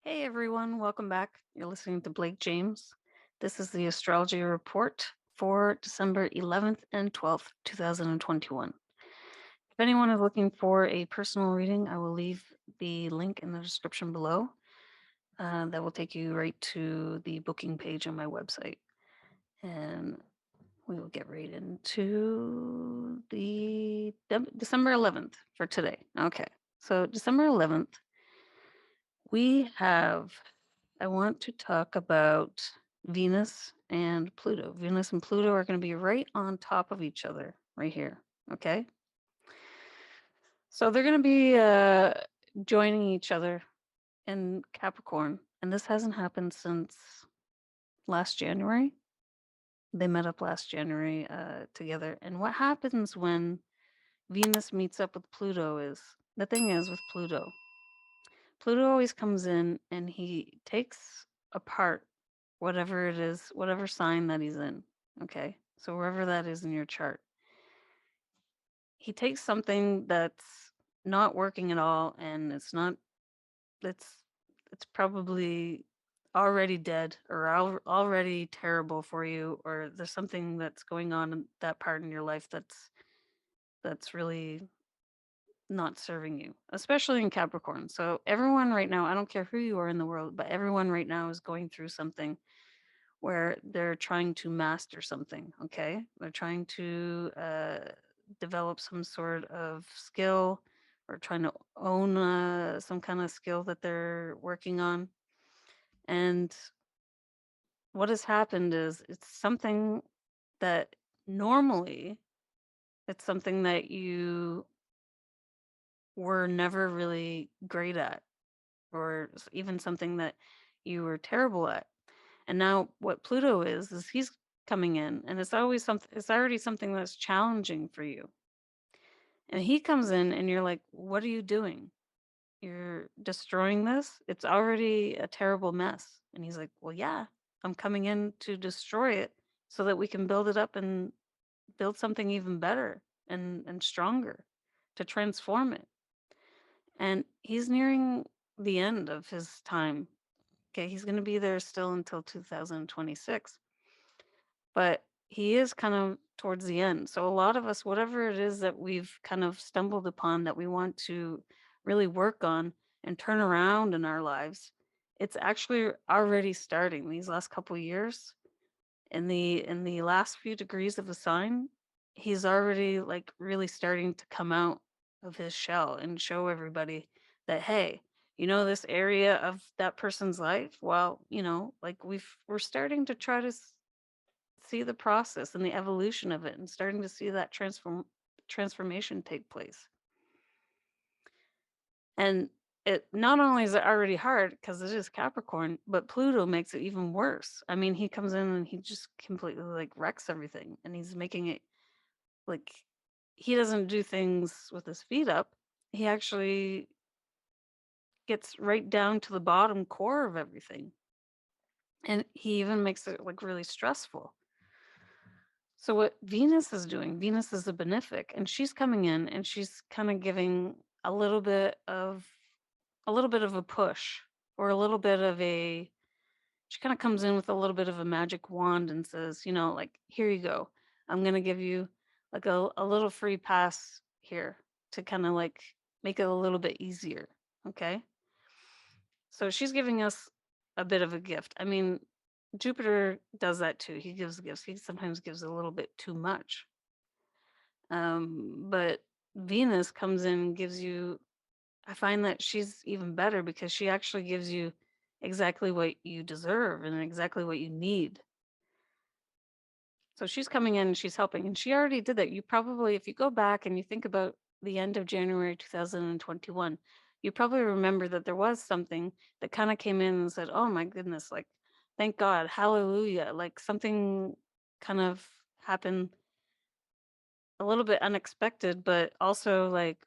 Hey everyone, welcome back. You're listening to Blake James. This is the astrology report for December 11th and 12th, 2021. If anyone is looking for a personal reading, I will leave the link in the description below. That will take you right to the booking page on my website. And we will get right into the December 11th for today. Okay, so December 11th, I want to talk about Venus and Pluto. Venus and Pluto are going to be right on top of each other right here. Okay. So they're going to be joining each other in Capricorn. And this hasn't happened since last January. They met up last January together. And what happens when Venus meets up with Pluto is the thing is with Pluto always comes in and he takes apart whatever it is, whatever sign that he's in. Okay. So wherever that is in your chart, he takes something that's not working at all and it's, it's probably already dead or already terrible for you, or there's something that's going on in that part in your life that's really not serving you, especially in Capricorn. So everyone right now, I don't care who you are in the world, but everyone right now is going through something where they're trying to master something. Okay, they're trying to develop some sort of skill or trying to own some kind of skill that they're working on. And what has happened is it's something that normally it's something that you were never really great at, or even something that you were terrible at. And now what Pluto is he's coming in and it's already something that's challenging for you. And he comes in and you're like, "What are you doing? You're destroying this? It's already a terrible mess." And he's like, "Well, yeah, I'm coming in to destroy it so that we can build it up and build something even better and stronger to transform it." And he's nearing the end of his time. Okay, he's going to be there still until 2026, but he is kind of towards the end. So a lot of us, whatever it is that we've kind of stumbled upon that we want to really work on and turn around in our lives, it's actually already starting these last couple years. In the last few degrees of the sign, he's already like really starting to come out of his shell and show everybody that, hey, this area of that person's life, well, like we're starting to try to see the process and the evolution of it and starting to see that transformation take place. And it not only is it already hard because it is Capricorn, but Pluto makes it even worse. I mean, he comes in and he just completely like wrecks everything, and he's making it like he doesn't do things with his feet up. He actually gets right down to the bottom core of everything. And he even makes it like really stressful. So what Venus is doing, Venus is a benefic, and she's coming in and she's kind of giving a little bit of a push, or a little bit of a she kind of comes in with a little bit of a magic wand and says, like, here you go. I'm going to give you like a little free pass here to kind of like make it a little bit easier. Okay. So she's giving us a bit of a gift. I mean, Jupiter does that too. He gives gifts. He sometimes gives a little bit too much. But Venus comes in and gives you, I find that she's even better because she actually gives you exactly what you deserve and exactly what you need. So she's coming in and she's helping, and she already did that. You probably, if you go back and you think about the end of January 2021, you probably remember that there was something that kind of came in and said, "Oh my goodness, like, thank God, hallelujah." Like something kind of happened a little bit unexpected, but also like,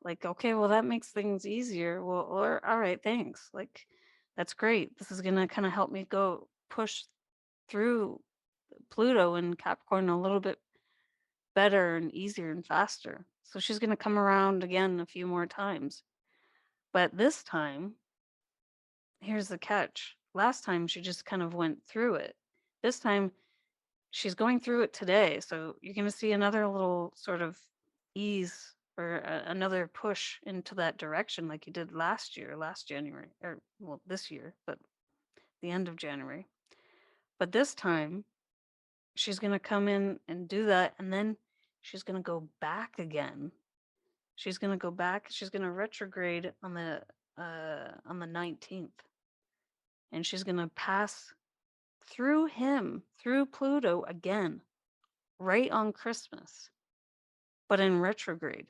like, okay, well, that makes things easier. Well, or all right, thanks. Like, that's great. This is gonna kind of help me go push through Pluto and Capricorn a little bit better and easier and faster. So she's gonna come around again a few more times. But this time here's the catch. Last time she just kind of went through it. This time she's going through it today. So you're going to see another little sort of ease or another push into that direction like you did last year, last January, or well, this year, but the end of January. But this time she's going to come in and do that. And then she's going to go back again. She's going to go back. She's going to retrograde on the 19th. And she's going to pass through him, through Pluto again, right on Christmas, but in retrograde.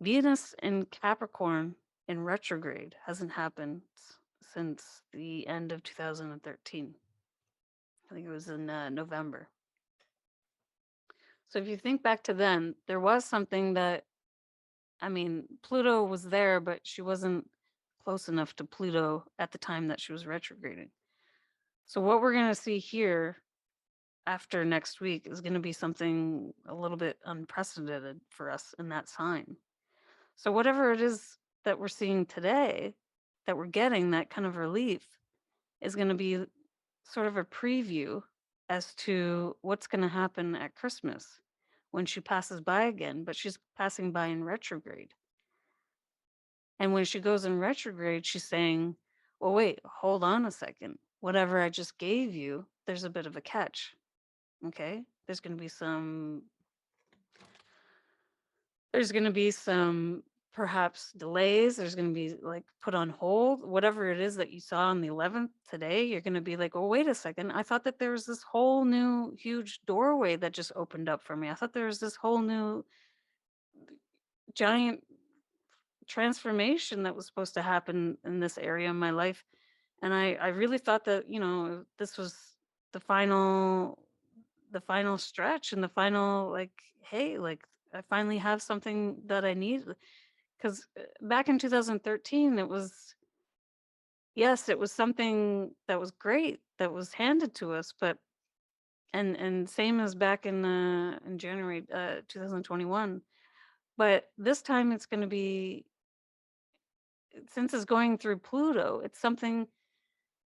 Venus in Capricorn in retrograde hasn't happened since the end of 2013. I think it was in November. So if you think back to then, there was something that, I mean, Pluto was there, but she wasn't close enough to Pluto at the time that she was retrograding. So what we're going to see here after next week is going to be something a little bit unprecedented for us in that sign. So whatever it is that we're seeing today, that we're getting that kind of relief, is going to be sort of a preview as to what's going to happen at Christmas when she passes by again, but she's passing by in retrograde. And when she goes in retrograde, she's saying, well, wait, hold on a second. Whatever I just gave you, there's a bit of a catch. Okay? There's going to be some perhaps delays. There's going to be like put on hold. Whatever it is that you saw on the 11th today, you're going to be like, oh, wait a second. I thought that there was this whole new huge doorway that just opened up for me. I thought there was this whole new giant transformation that was supposed to happen in this area of my life. And I really thought that, this was the final stretch and the final, like, hey, like, I finally have something that I need. Because back in 2013, it was, yes, it was something that was great that was handed to us, but and same as back in January 2021. But this time it's going to be, since it's going through Pluto, it's something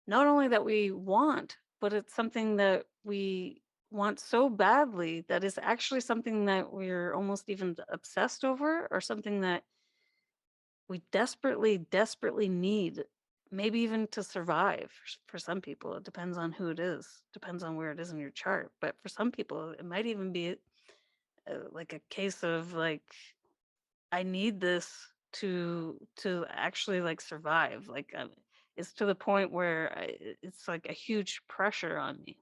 not only that we want, but it's something that we want so badly that is actually something that we're almost even obsessed over, or something that we desperately, desperately need, maybe even to survive. For some people, it depends on who it is, depends on where it is in your chart. But for some people, it might even be like a case of like, I need this to actually like survive. Like it's to the point where it's like a huge pressure on me.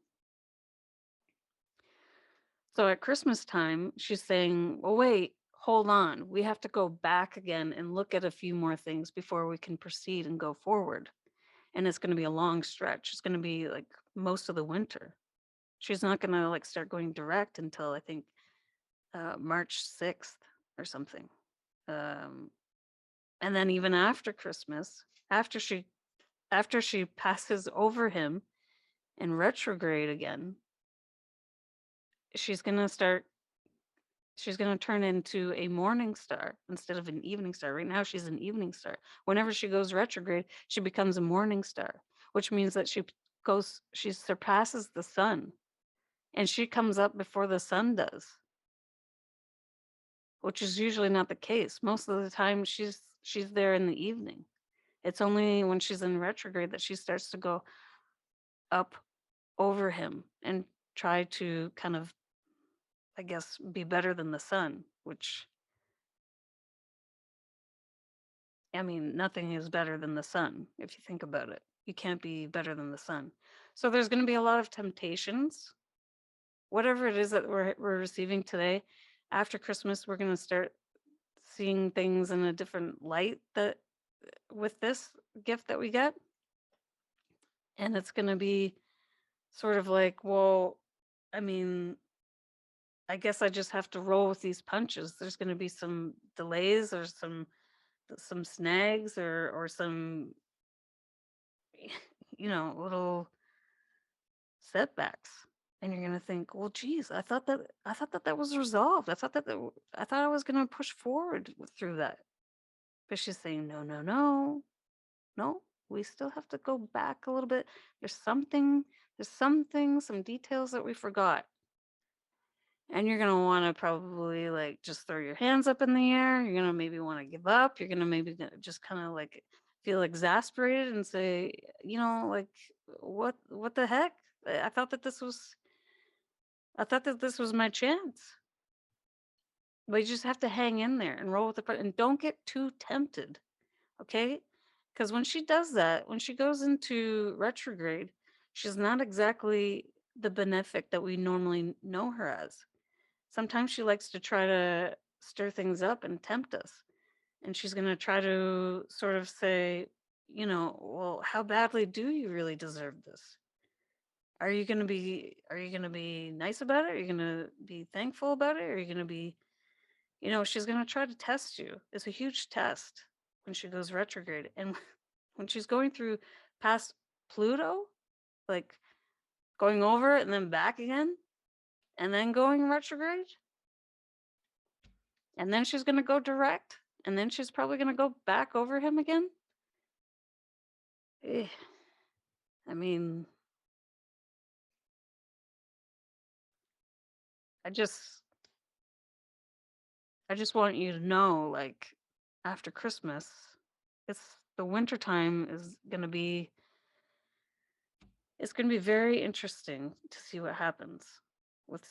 So at Christmas time, she's saying, well, wait, hold on. We have to go back again and look at a few more things before we can proceed and go forward. And it's going to be a long stretch. It's going to be like most of the winter. She's not going to like start going direct until I think March 6th or something. Um, and then even after Christmas, after she passes over him in retrograde again, she's going to start she's going to turn into a morning star instead of an evening star. Right now, she's an evening star. Whenever she goes retrograde, she becomes a morning star, which means that she surpasses the sun, and she comes up before the sun does, which is usually not the case. Most of the time, she's there in the evening. It's only when she's in retrograde that she starts to go up over him and try to kind of, I guess, be better than the sun, which, I mean, nothing is better than the sun, if you think about it. You can't be better than the sun. So there's going to be a lot of temptations. Whatever it is that we're receiving today, after Christmas, we're going to start seeing things in a different light that with this gift that we get. And it's going to be sort of like, well, I mean, I guess I just have to roll with these punches. There's going to be some delays or some snags or some little setbacks, and you're gonna think, well, geez, I thought that was resolved. I thought I was gonna push forward through that. But she's saying, no, no, no. No, we still have to go back a little bit. Some details that we forgot. And you're gonna want to probably like just throw your hands up in the air. You're gonna maybe want to give up. You're gonna maybe just kind of like feel exasperated and say, like what the heck? I thought that this was my chance. But you just have to hang in there and roll with the and don't get too tempted, okay? Because when she does that, when she goes into retrograde, she's not exactly the benefic that we normally know her as. Sometimes she likes to try to stir things up and tempt us. And she's going to try to sort of say, well, how badly do you really deserve this? Are you going to be nice about it? Are you going to be thankful about it? Are you going to be, she's going to try to test you. It's a huge test when she goes retrograde. And when she's going through past Pluto, like going over it and then back again, and then going retrograde, and then she's going to go direct, and then she's probably going to go back over him again. Eh, I mean, I just I just want you to know, like, after Christmas, it's the winter time is gonna be very interesting to see what happens with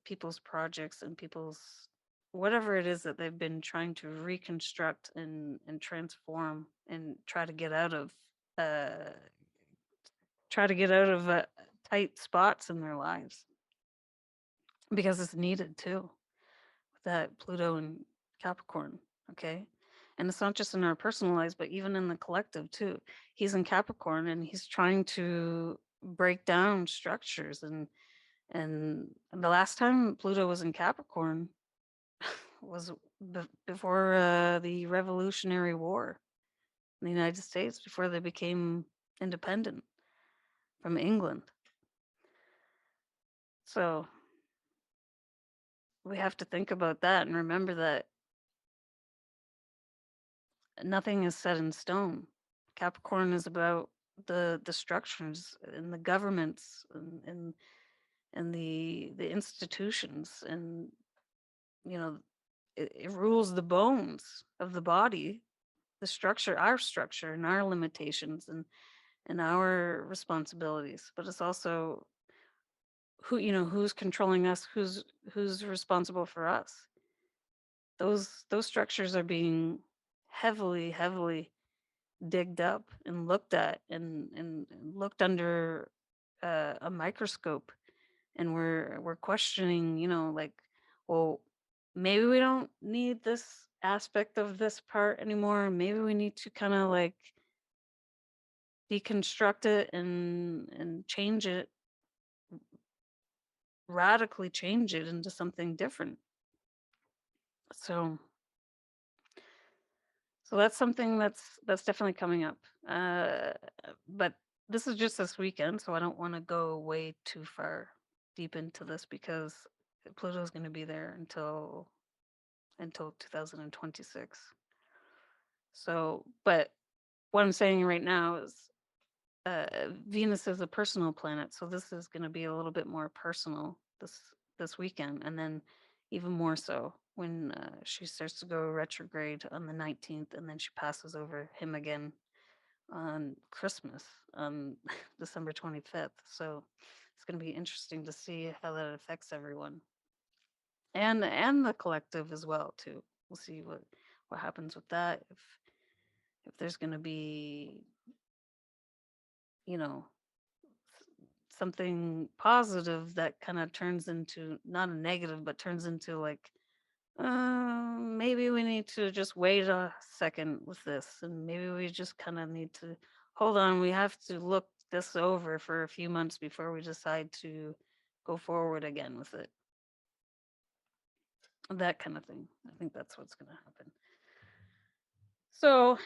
people's projects and people's whatever it is that they've been trying to reconstruct and transform and uh try to get out of tight spots in their lives because it's needed too with that Pluto and Capricorn, okay? And it's not just in our personal lives, but even in the collective too. He's in Capricorn and he's trying to break down structures and the last time Pluto was in Capricorn was before the Revolutionary War in the United States, before they became independent from England. So we have to think about that and remember that nothing is set in stone. Capricorn is about the structures and the governments and the institutions and you know it rules the bones of the body, the structure, our structure and our limitations and our responsibilities. But it's also who's controlling us, who's responsible for us. Those structures are being heavily digged up and looked at and looked under a microscope, and we're questioning, like, well, maybe we don't need this aspect of this part anymore. Maybe we need to kind of like deconstruct it and change it, radically change it into something different. So So that's something that's definitely coming up. Uh, but this is just this weekend, so I don't want to go way too far deep into this because Pluto is going to be there until 2026. So, but what I'm saying right now is Venus is a personal planet, so this is going to be a little bit more personal this weekend, and then even more so when she starts to go retrograde on the 19th, and then she passes over him again on Christmas on December 25th. So it's going to be interesting to see how that affects everyone and the collective as well too. We'll see what happens with that if there's going to be you know something positive that kind of turns into not a negative, but turns into like, maybe we need to just wait a second with this, and maybe we just kind of need to hold on. We have to look this over for a few months before we decide to go forward again with it. That kind of thing. I think that's what's going to happen. So,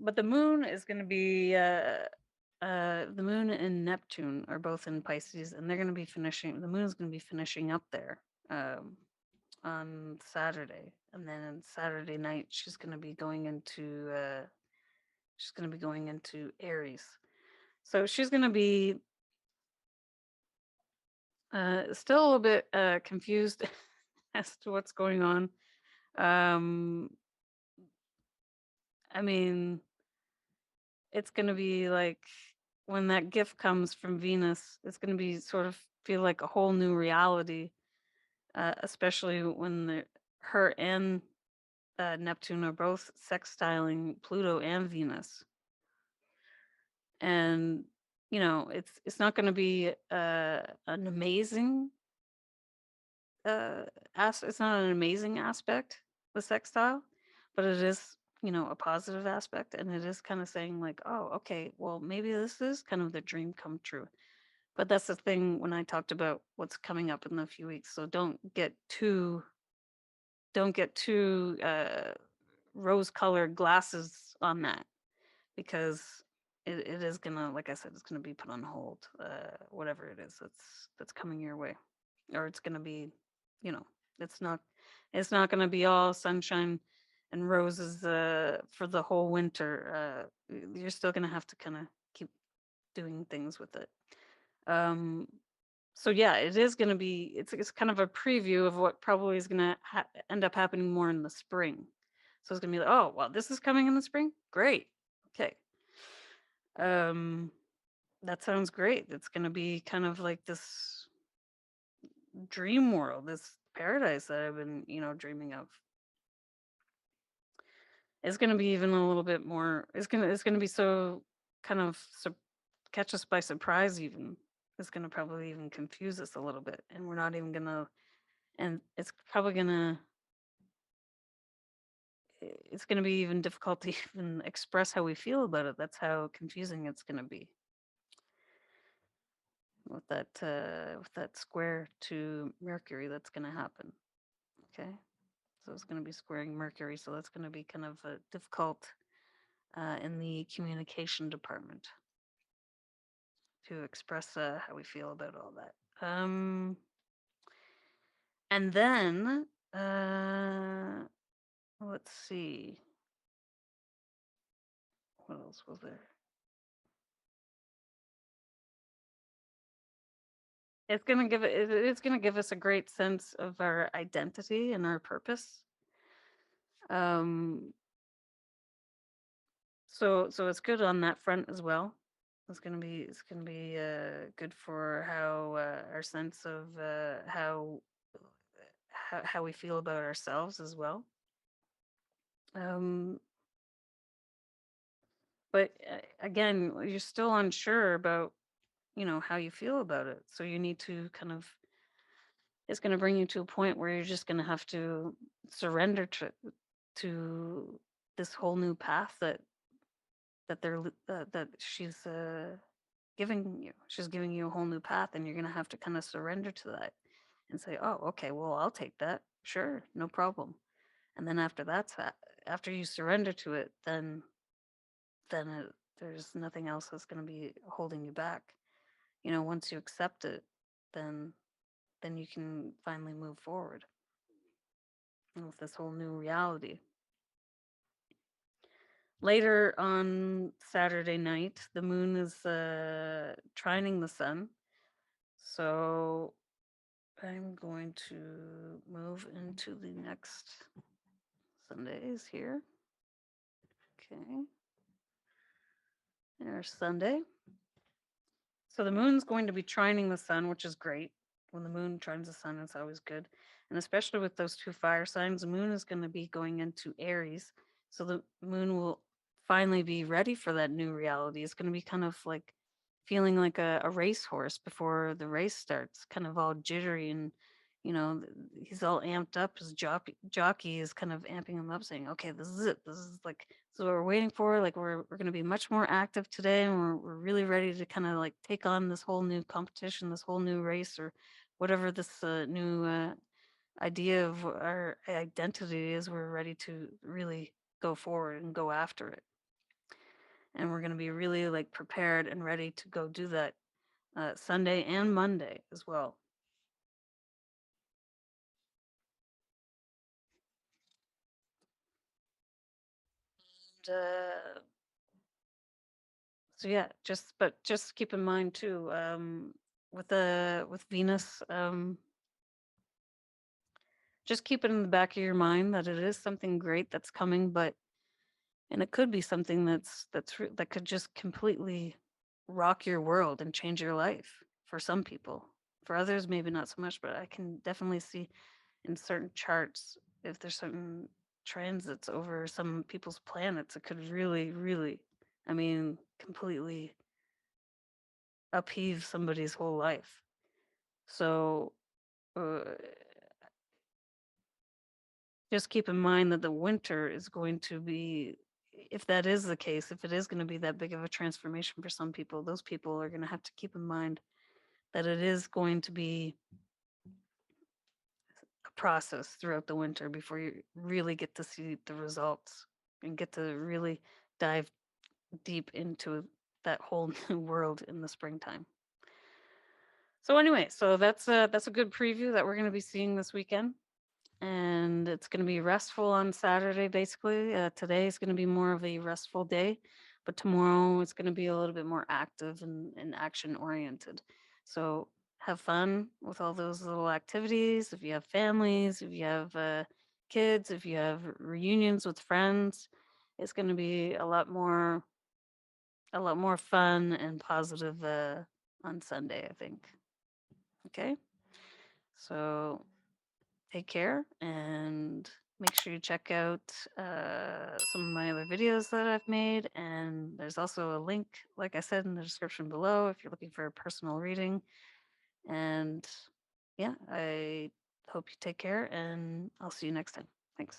but the moon is going to be the moon and Neptune are both in Pisces, and they're going to be finishing. The moon is going to be finishing up there on Saturday, and then on Saturday night she's going to be going into She's going to be going into Aries. So she's going to be still a little bit confused as to what's going on. Um, I mean, it's going to be like when that gift comes from Venus, it's going to be sort of feel like a whole new reality, especially when her and Neptune are both sextiling Pluto and Venus. And it's not going to be an amazing it's not an amazing aspect, the sextile, but it is, a positive aspect, and it is kind of saying like, oh, okay, well, maybe this is kind of the dream come true. But that's the thing when I talked about what's coming up in a few weeks. So don't get too rose-colored glasses on that, because it is gonna, like I said, it's gonna be put on hold. Whatever it is that's coming your way, or it's gonna be, you know, it's not it's not gonna be all sunshine and roses for the whole winter. You're still gonna have to kind of keep doing things with it. Um, so yeah, it is gonna be. It's kind of a preview of what probably is gonna end up happening more in the spring. So it's gonna be like, oh, well, this is coming in the spring. Great. Okay. Um, that sounds great. It's gonna be kind of like this dream world, this paradise that I've been, dreaming of. It's gonna be even a little bit more. It's gonna be so kind of catch us by surprise. Even it's gonna probably even confuse us a little bit, and we're not even gonna. And it's probably gonna. It's gonna be even difficult to even express how we feel about it. That's how confusing it's gonna be with that square to Mercury that's gonna happen. Okay. So it's going to be squaring Mercury. So that's going to be kind of difficult in the communication department to express how we feel about all that. And then let's see, what else was there? It's going to give us a great sense of our identity and our purpose. Um, so it's good on that front as well. It's gonna be good for how our sense of how we feel about ourselves as well. Um, but again, you're still unsure about how you feel about it, so you need to kind of. It's going to bring you to a point where you're just going to have to surrender to this whole new path that she's giving you. She's giving you a whole new path, and you're going to have to kind of surrender to that and say, "Oh, okay, well, I'll take that. Sure, no problem." And then after you surrender to it, then there's nothing else that's going to be holding you back. Once you accept it, then you can finally move forward with this whole new reality. Later on Saturday night, the moon is trining the sun. So I'm going to move into the next Sundays here. Okay. There's Sunday. So the moon's going to be trining the sun, which is great. When the moon trines the sun, it's always good. And especially with those two fire signs, the moon is going to be going into Aries. So the moon will finally be ready for that new reality. It's going to be kind of like feeling like a racehorse before the race starts, kind of all jittery, and he's all amped up. His jockey is kind of amping him up, saying, "Okay, this is it. This is what we're waiting for. Like we're going to be much more active today, and we're really ready to kind of like take on this whole new competition, this whole new race, or whatever this new idea of our identity is. We're ready to really go forward and go after it, and we're going to be really like prepared and ready to go do that Sunday and Monday as well." And, So yeah, just keep in mind too, with Venus, just keep it in the back of your mind that it is something great that's coming, but and it could be something that could just completely rock your world and change your life for some people. For others, maybe not so much, but I can definitely see in certain charts if there's certain transits over some people's planets, it could really, really, I mean, completely upheave somebody's whole life. So uh, just keep in mind that the winter is going to be, if that is the case, if it is going to be that big of a transformation for some people, those people are going to have to keep in mind that it is going to be a process throughout the winter before you really get to see the results and get to really dive deep into that whole new world in the springtime. So anyway, so that's a good preview that we're going to be seeing this weekend. And it's going to be restful on Saturday, basically. Today is going to be more of a restful day, but tomorrow it's going to be a little bit more active and action oriented. So have fun with all those little activities. If you have families, if you have kids, if you have reunions with friends, it's going to be a lot more fun and positive on Sunday, I think. Okay, so take care and make sure you check out some of my other videos that I've made. And there's also a link, like I said, in the description below if you're looking for a personal reading. And yeah, I hope you take care and I'll see you next time. Thanks.